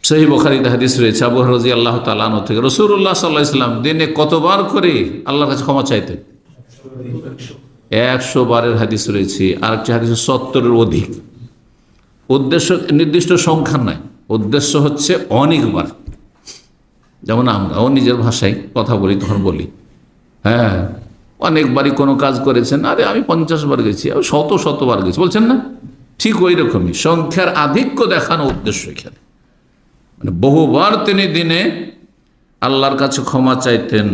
সহিহ বুখারীতে হাদিস রয়েছে আবু হুরায়রা রাদিয়াল্লাহু তাআলা আনহু থেকে, রাসূলুল্লাহ সাল্লাল্লাহু আলাইহি ওয়াসাল্লাম দিনে কতবার করে আল্লাহর কাছে ক্ষমা চাইতেন? 100 বারের হাদিস রয়েছে, আর একটা হাদিস 70-এর অধিক। উদ্দেশ্য নির্দিষ্ট সংখ্যা নয়, উদ্দেশ্য হচ্ছে অনেকবার। যেমন আমরাও নিজের ভাষায় কথা বলি, তখন বলি হ্যাঁ অনেকবারই কোনো কাজ করেছেন, আরে আমি 50 বার গেছি, আমি শতবার গেছি, বলছেন না? ঠিক ওই রকমই সংখ্যার আধিক্য দেখানো উদ্দেশ্য এখানে। মানে বহুবার তিনি দিনে আল্লাহর কাছে ক্ষমা চাইতেন।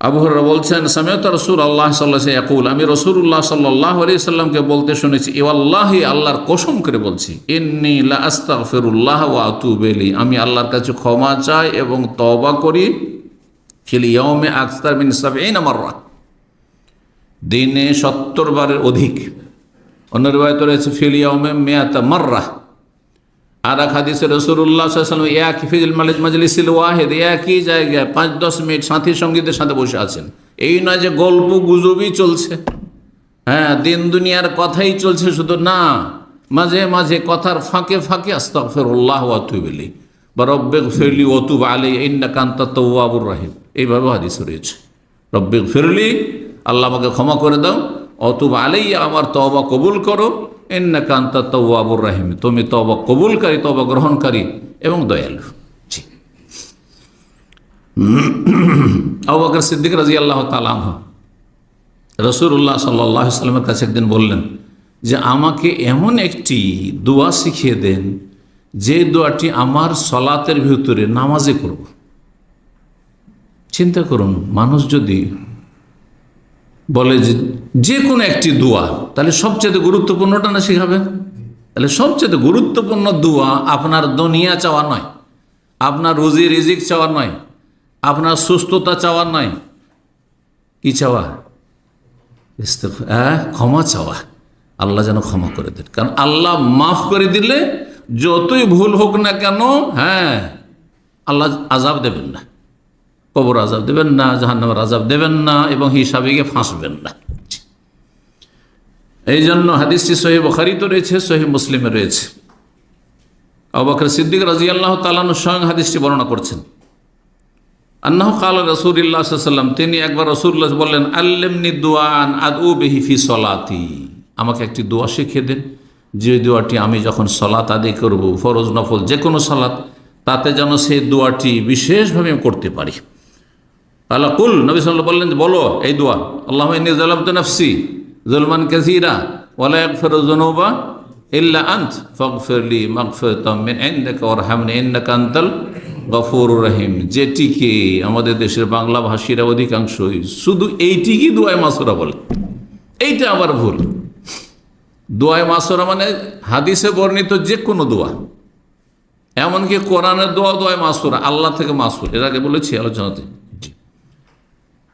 আবু হুরায়রা বলছেন, সামিআতু রাসূলুল্লাহ সাল্লাল্লাহু আলাইহি ওয়াসাল্লাম ইয়াকুল, আমি রাসূলুল্লাহ সাল্লাল্লাহু আলাইহি ওয়াসাল্লামকে বলতে শুনেছি, ওয়াল্লাহি আল্লাহর কসম করে বলছি, ইন্নী লা আস্তাগফিরুল্লাহ ওয়া আতুবু ইলাইহি, আমি আল্লাহর কাছে ক্ষমা চাই এবং তওবা করি, ফিল ইয়াউমি আকসার মিন 70 মাররা, দিনে 70 বারের অধিক। অন্য রিওয়ায়াতে রয়েছে ফিল ইয়াউমি 100 মাররা। আর এক হাদিসে রাসূলুল্লাহ সাল্লাল্লাহু আলাইহি ওয়াসাল্লাম এক ফিল মাজলিসিল ওয়াহিদ, একই জায়গায় 5-10 মিনিট সাথী সঙ্গীদের সাথে বসে আছেন। এই নয় যে গল্প গুজবই চলছে, হ্যাঁ দিন দুনিয়ার কথাই চলছে শুধু, না, মাঝে মাঝে কথার ফাঁকে ফাঁকে আস্তাগফিরুল্লাহ ওয়া আতুবু ইলাইহি বা রব্বিগফিরলি ওয়া তুব আলাইহি ইন্নাকা আনতাত তাওয়াবুর রহিম, এইভাবে হাদিস রয়েছে। রব্বিগফিরলি, আল্লাহ আমাকে ক্ষমা করে দাও, ওয়া তুব আলাইহি, আমার তওবা কবুল করো, ইন্নাকা আনতাত তাওয়াবুর রহিম, তুমি তওবা কবুলকারী, তওবা গ্রহণকারী এবং দয়ালু। জি। আবু বকর সিদ্দিক রাদিয়াল্লাহু তাআলা আনহু রাসূলুল্লাহ সাল্লাল্লাহু আলাইহি ওয়াসাল্লামের কাছে একদিন বললেন যে আমাকে এমন একটি দোয়া শিখিয়ে দেন যে দোয়াটি আমার সালাতের ভিতরে নামাজে করব। চিন্তা করুন, মানুষ যদি বলে যে কোনো একটি দোয়া, তাহলে সবচেয়ে গুরুত্বপূর্ণটা না শিখাবেন? তাহলে সবচেয়ে গুরুত্বপূর্ণ দোয়া আপনার দুনিয়া চাওয়া নয়, আপনার রুজি রিজিক চাওয়া নয়, আপনার সুস্থতা চাওয়া নয়, কি চাওয়া? ক্ষমা চাওয়া। আল্লাহ যেন ক্ষমা করে দেন, কারণ আল্লাহ মাফ করে দিলে যতই ভুল হোক না কেন, হ্যাঁ আল্লাহ আযাব দেবেন না, কবর আযাব দেবেন না, জাহান্নামের আযাব দেবেন না, এবং হিসাবে গিয়ে ফাঁসবেন না। এই জন্য হাদিসটি সহিহ বুখারীতে রয়েছে, সহিহ মুসলিমে রয়েছে। আবু বকর সিদ্দিক রাদিয়াল্লাহু তাআলা আনহু স্বয়ং হাদিসটি বর্ণনা করছেন। আন্নাহু ক্বালা রাসূলুল্লাহ সাল্লাল্লাহু আলাইহি ওয়াসাল্লাম, তিনি একবার রাসূলুল্লাহ বললেন, আল্লিমনি দুআন আদউ বিহি ফি সলাতি, আমাকে একটি দোয়া শিখিয়ে দেন যে দোয়াটি আমি যখন সালাত আদায় করব, ফরজ নফল যে কোনো সালাত, তাতে যেন সেই দোয়াটি বিশেষভাবে আমি করতে পারি। আল্লাহ কুল, নবী সাল্লাল্লাহু আলাইহি ওয়াসাল্লাম বললেন, বলো এই দোয়া, আল্লাহুম্মা ইন্নী যালামতু নাফসি যুলমান কাসীরা ওয়া লা ইয়াগফিরুয যুনুবা ইল্লা আনত ফাগফিরলি মাগফিরাতাম মিন ইনদিকা ওয়ারহামনি ইন্নাকা আনতাল গফুরুর রহিম। যেটিকে আমাদের দেশের বাংলা ভাষীরা অধিকাংশই শুধু এইটিকে দোয়ায়ে মাসুরা বলে, এইটা আবার ভুল। দোয়ায়ে মাসুরা মানে হাদিসে বর্ণিত যে কোনো দোয়া, এমনকি কোরআনের দোয়া দোয়ায়ে মাসুরা, আল্লাহ থেকে মাসুর, এর আগে বলেছি আলোচনাতে।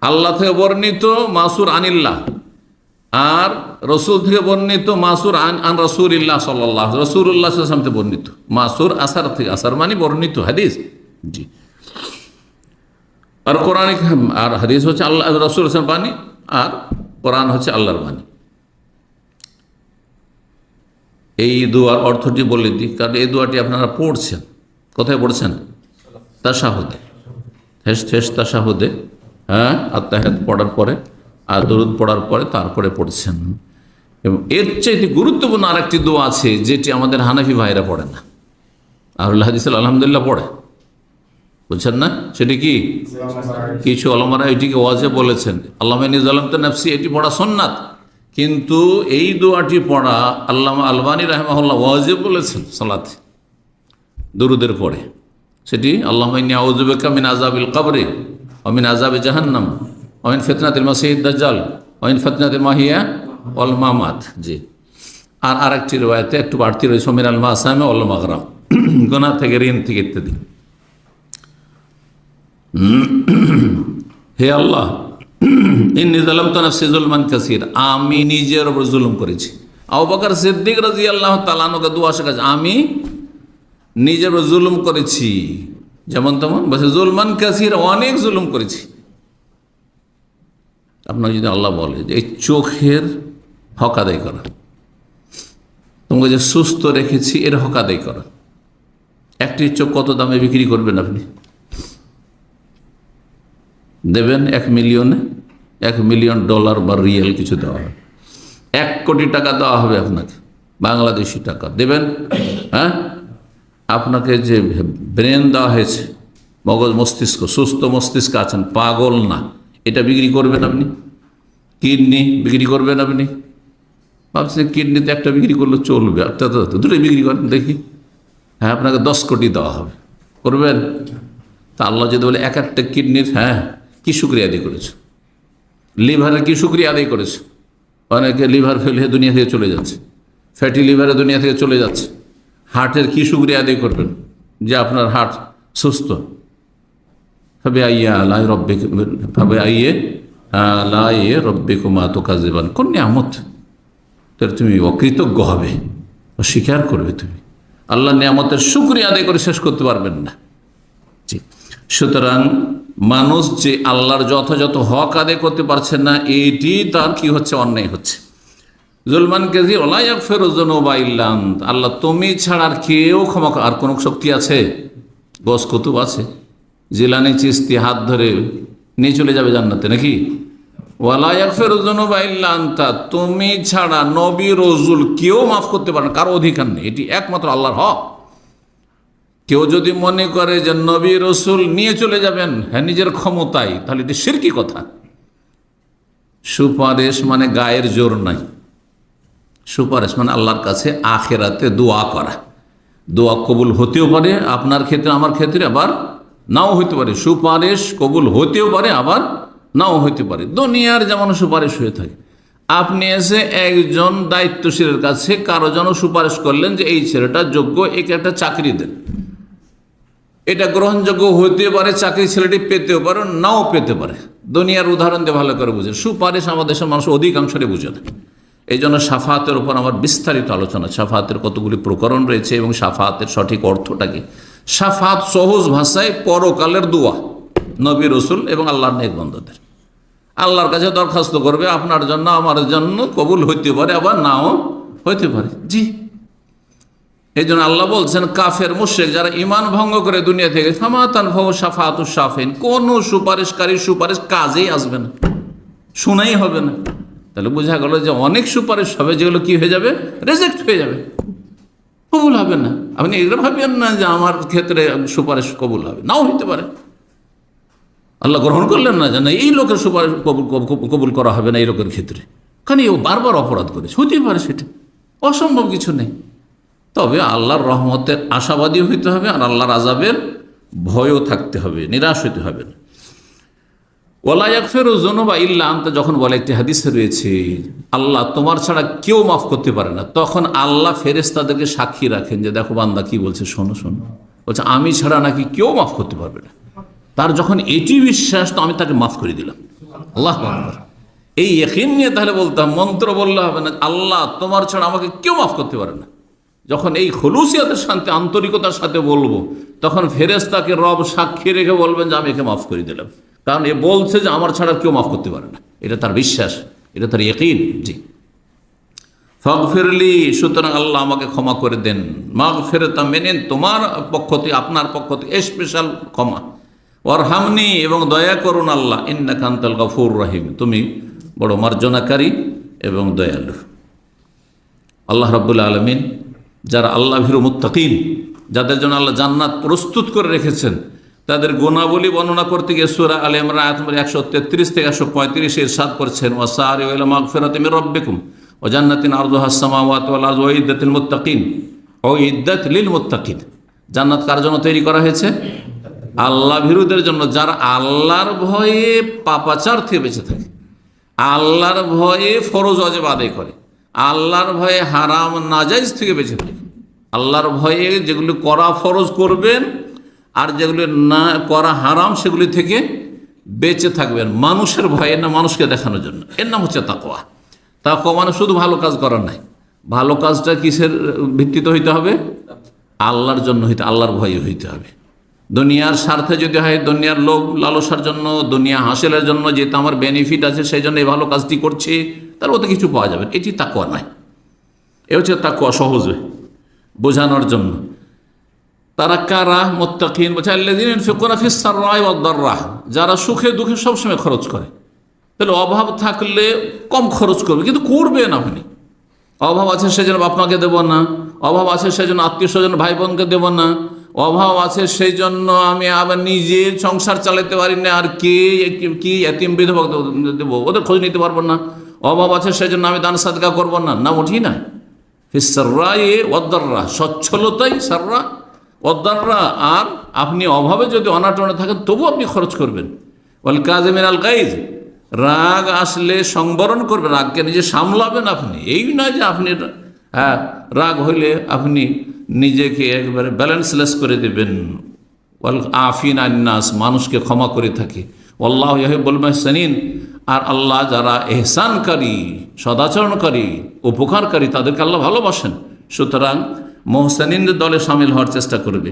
আল্লাহ থেকে বর্ণিত মাসুর আনিল্লাহ, আর রসুল থেকে বর্ণিত মাসুর আন রাসূলিল্লাহ সাল্লাল্লাহু আলাইহি ওয়াসাল্লাম, রাসূলুল্লাহ সাল্লাল্লাহু আলাইহি ওয়াসাল্লাম থেকে বর্ণিত মাসুর আসার থেকে, আসার মানে বর্ণিত হাদিস। জি। আর কোরআন আর হাদিস হচ্ছে আল্লাহ রাসূল বাণী, আর কোরআন হচ্ছে আল্লাহর বাণী। এই দোয়ার অর্থটি বলে দিই, কারণ এই দোয়াটি আপনারা পড়ছেন, কোথায় পড়ছেন? তাশাহুদে, তাশাহুদে, হ্যাঁ আত্তাহিয়াত পড়ার পরে আর দরুদ পড়ার পরে তারপরে পড়ছেন। এবং এর চাইতে গুরুত্বপূর্ণ আরেকটি দোয়া আছে যেটি আমাদের হানাফি ভাইরা পড়ে না, আহলুল হাদিস আলহামদুলিল্লাহ পড়ে, বুঝছেন না? সেটি কি? কিছু ওলামারা এটিকে ওয়াজিব বলেছেন, আল্লাহুম্মা ইন্নী যালামতু নাফসি, এটি পড়া সুন্নাত, কিন্তু এই দোয়াটি পড়া আল্লামা আলবানী রাহিমাহুল্লাহ ওয়াজিব বলেছেন সালাতে, দরুদের পরে। সেটি আল্লাহুম্মা ইন্নী আউযু বিকা মিন আযাবিল কবরি ওয়া মিন আযাবি জাহান্নাম ওয়া মিন ফিতনাতিল মাসিহিদ দাজ্জাল ওয়া মিন ফিতনাতিল মাহিয়া ওয়াল মামাত। জি। আর আরেকটি riwayate একটু বাড়তি রয়েছে, মিনাল মাসামি ওয়াল মাগরাম, গুনাহ থেকে, ঋণ থেকে ইত্যাদি। হে আল্লাহ, ইন্নী যালামতু নাফসি যুলমান কাসীর, আমি নিজের উপর জুলুম করেছি। আবু বকর সিদ্দিক রাদিয়াল্লাহু তাআলা আনহু দোয়া শেখাচ্ছে, আমি নিজের উপর জুলুম করেছি, যেমন তেমন বলছে যুলমান কাসীর, অনেক জুলুম করেছি। আপনাকে যদি আল্লাহ বলে যে এই চোখের হক আদায় করা, তোমাকে যে সুস্থ রেখেছি এর হক আদায় করা, একটি চোখ কত দামে বিক্রি করবেন আপনি? দেবেন 1 মিলিয়নে, $1 মিলিয়ন বা রিয়েল কিছু দেওয়া হবে, 1 কোটি টাকা দেওয়া হবে আপনাকে, বাংলাদেশি টাকা দেবেন। হ্যাঁ, আপনাকে যে ব্রেন দেওয়া হয়েছে, মগজ মস্তিষ্ক, সুস্থ মস্তিষ্ক আছেন, পাগল না, এটা বিক্রি করবেন আপনি? কিডনি বিক্রি করবেন আপনি? ভাবছেন কিডনিতে একটা বিক্রি করলে চলবে, দুটোই বিক্রি করেন দেখি। হ্যাঁ, আপনাকে 10 কোটি দেওয়া হবে, করবেন? তা আল্লাহ যদি বলে একটা কিডনির, হ্যাঁ, কি শুকরিয়া আদায় করেছে, লিভারের কি শুকরিয়া আদায় করেছে? অনেকে লিভার ফেল হয়ে দুনিয়া থেকে চলে যাচ্ছে, ফ্যাটি লিভারে দুনিয়া থেকে চলে যাচ্ছে। হার্টের কি শুকরিয়া আদায় করবেন যে আপনার হার্ট সুস্থ? কোন নিয়ামত তুমি অকৃতজ্ঞ হবে, অস্বীকার করবে, তুমি আল্লাহ নিয়ামতের শুকরিয়া আদায় করে শেষ করতে পারবেন না। সুতরাং মানুষ যে আল্লাহর যথাযথ হক আদায় করতে পারছে না, এটি তার কি হচ্ছে, অন্যায় হচ্ছে। জুলমান কাজী ওলাইয়াক ফেরোজনবা ইল্লান, আল্লাহ তুমি ছাড়া আর কেউ ক্ষমা, আর কোন শক্তি আছে? গস কুতুব আছে, জিলানি চিস্তি হাত ধরে নিয়ে চলে যাবে জান্নাতে নাকি? ওয়ালাইয়াক ফেরোজনবা ইল্লান, তুমি ছাড়া নবী রসুল কেউ মাফ করতে পারে না, কারো অধিকার নেই, এটি একমাত্র আল্লাহর হক। কেউ যদি মনে করে যে নবী রসুল নিয়ে চলে যাবেন, হ্যাঁ, নিজের ক্ষমতায়, তাহলে এটি শিরকি কথা। সুপারিশ মানে গায়ের জোর নাই, সুপারিশ মানে আল্লাহর কাছে আখেরাতে দোয়া করা। দোয়া কবুল হতেও পারে আপনার ক্ষেত্রে, আমার ক্ষেত্রে, আবার নাও হইতে পারে। সুপারিশ কবুল হতেও পারে, আবার নাও হইতে পারে। দুনিয়ার যেমন সুপারিশ হয়ে থাকে, আপনি এসে একজন দায়িত্বশীলের কাছে কারো জন্য সুপারিশ করলেন যে এই ছেলেটা যোগ্য, একে একটা চাকরি দেন, এটা গ্রহণযোগ্য হতে পারে, চাকরি ছেলেটি পেতেও পারে, নাও পেতে পারে। দুনিয়ার উদাহরণ দিয়ে ভালো করে বুঝে। সুপারিশ আমাদের দেশের মানুষ অধিকাংশই বুঝে না। এই জন্য সাফাতের উপর আমার বিস্তারিত আলোচনা, সাফাতের কতগুলি প্রকরণ রয়েছে এবং সাফাতের সঠিক অর্থটা কি। সাফাত সহজ ভাষায় পরকালের দোয়া, নবী রসুল এবং আল্লাহর নেক বান্দাদের আল্লাহর কাছে দরখাস্ত করবে, আপনার জন্য আমার জন্য কবুল হইতে পারে, আবার নাও হইতে পারে। জি, এই জন্য আল্লাহ বলছেন কাফের মুশরিক যারা ঈমান ভঙ্গ করে দুনিয়া থেকে, ফামাতান ফাহু শাফাআতুশ শাফিন, কোন সুপারিশকারী সুপারিশ কাজেই আসবে না, শোনাই হবে না। তাহলে বোঝা গেল যে অনেক সুপারিশ হবে যেগুলো কি হয়ে যাবে, রিজেক্ট হয়ে যাবে, কবুল হবে না। আপনি এগুলো ভাবেন না যে আমার ক্ষেত্রে সুপারিশ কবুল হবে, নাও হইতে পারে। আল্লাহ গ্রহণ করলেন না, জানা এই লোকের সুপারিশ কবুল করা হবে না এই লোকের ক্ষেত্রে, কারণ ও বারবার অপরাধ করেছে, হতেই পারে, সেটা অসম্ভব কিছু নেই। তবে আল্লাহর রহমতের আশাবাদী হইতে হবে, আর আল্লাহর আযাবের ভয়ও থাকতে হবে, নিরাশ হইতে হবে না। ওয়ালা ইয়াগফিরু যুনুবা ইল্লা আনতা, যখন বলে একটি হাদিসে রয়েছে আল্লাহ তোমার ছাড়া কেউ মাফ করতে পারে না, তখন আল্লাহ ফেরেশতাদেরকে সাক্ষী রাখেন যে দেখো বান্দা কি বলছে, শোনো শোনো, বলছে আমি ছাড়া নাকি কেউ মাফ করতে পারবে না। তার যখন এটি বিশ্বাস, তো আমি তাকে মাফ করে দিলাম। আল্লাহু আকবার। এই ইয়াকিন নিয়ে তাহলে বলতাম, মন্ত্র বললে হবে না, আল্লাহ তোমার ছাড়া আমাকে কেউ মাফ করতে পারে না। যখন এই খুলুসিয়াতের শান্তি, আন্তরিকতার সাথে বলবো, তখন ফেরেশতাকে রব সাক্ষী রেখে বলবেন যে আমি একে মাফ করে দিলাম, কারণ এ বলছে যে আমার ছাড়া কেউ মাফ করতে পারে না। এটা তার বিশ্বাস, এটা তার ইয়াকিন। জি, ফাগফিরলি, সুতরাং আল্লাহ আমাকে ক্ষমা করে দেন। মাগফিরাতা মেনেন, তোমার পক্ষ থেকে, আপনার পক্ষ থেকে স্পেশাল ক্ষমা। ওয়ারহামনি, এবং দয়া করুন আল্লাহ, ইন্নাকা আনতাল গফুর রহিম, তুমি বড় মার্জনাকারী এবং দয়ালু। আল্লাহ রাব্বুল আলামিন যারা আল্লাহ ভীরু মুত্তাকিন, যাদের জন্য আল্লাহ জান্নাত প্রস্তুত করে রেখেছেন, তাদের গুণাবলী বর্ণনা করতে গিয়ে সূরা আলে ইমরান আয়াত নম্বর 133 থেকে 135 ইরশাদ করছেন, ওয়াসারিউ ইলা মাগফিরাতিন মির রাব্বিকুম ওয়া জান্নাতিন আরদুহাস সামাওয়াতু ওয়াল আরদু উইদ্দাতিল মুত্তাকিন, উইদ্দাত লিল মুত্তাকিন। জান্নাত কার জন্য তৈরি করা হয়েছে? আল্লাহ ভীরুদের জন্য, যারা আল্লাহর ভয়ে পাপাচার থেকে বেঁচে থাকে, আল্লাহর ভয়ে ফরজ ওয়াজিব আদায় করে, আল্লাহর ভয়ে হারাম নাজাইজ থেকে বেঁচে থাকে। আল্লাহর ভয়ে যেগুলি করা ফরজ করবেন, আর যেগুলি না করা হারাম সেগুলি থেকে বেঁচে থাকবেন, মানুষের ভয়ে না, মানুষকে দেখানোর জন্য। এর নাম হচ্ছে তাকওয়া। তাকওয়া মানে শুধু ভালো কাজ করার নাই, ভালো কাজটা কিসের ভিত্তিতে হইতে হবে? আল্লাহর জন্য হইতে, আল্লাহর ভয়ে হইতে হবে। দুনিয়ার স্বার্থে যদি হয়, দুনিয়ার লোভ লালসার জন্য, দুনিয়া হাসিলের জন্য, যেটা আমার বেনিফিট আছে সেই জন্য এই ভালো কাজটি করছে, তার ওতে কিছু পাওয়া যাবে, এটি তাকওয়া নয়। এ হচ্ছে তাকওয়া, সহজে বোঝানোর জন্য। তারা কারা? মুত্তাকিন বলছে আল্লাযীনা ইউনফিকুনা ফিস সাররাই ওয়াদ দাররাহ, যারা সুখে দুঃখে সবসময় খরচ করে। তাহলে অভাব থাকলে কম খরচ করবে, কিন্তু করবেন আপনি। অভাব আছে সেজন্য বাপ মাকে দেবো না, অভাব আছে সেজন্য আত্মীয় স্বজন ভাই বোনকে দেবো না, অভাব আছে সেই জন্য আমি আবার নিজে সংসার চালাতে পারি না, আর কি এতিম বিধবা দেবো, ওদের খোঁজ নিতে পারবো না। অভাব আছে সেই জন্য আমি দান সাদকা করবো না, না উঠি না। ফিস সাররাই ওয়াদ দাররাহ, সচ্ছলতাই সাররা ওয়াদ দাররাহ। আর আপনি অভাবে যদি অনাটনে থাকেন তবু আপনি খরচ করবেন। ওয়াল কাযিমিনাল গায়জ, রাগ আসলে সংবরণ করবেন, রাগকে নিজে সামলাবেন আপনি। এই নয় যে আপনি রাগ হইলে আপনি নিজেকে একবারে ব্যালেন্সলেস করে দেবেন। ওয়াল আফিন আন্নাস, মানুষকে ক্ষমা করে থাকে। আল্লাহু ইউহিব্বুল মুহসিনিন, আর আল্লাহ যারা এহসানকারী, সদাচরণকারী, উপকারকারী, তাদেরকে আল্লাহ ভালোবাসেন। সুতরাং মুহসিনিনদের দলে শামিল হওয়ার চেষ্টা করবে।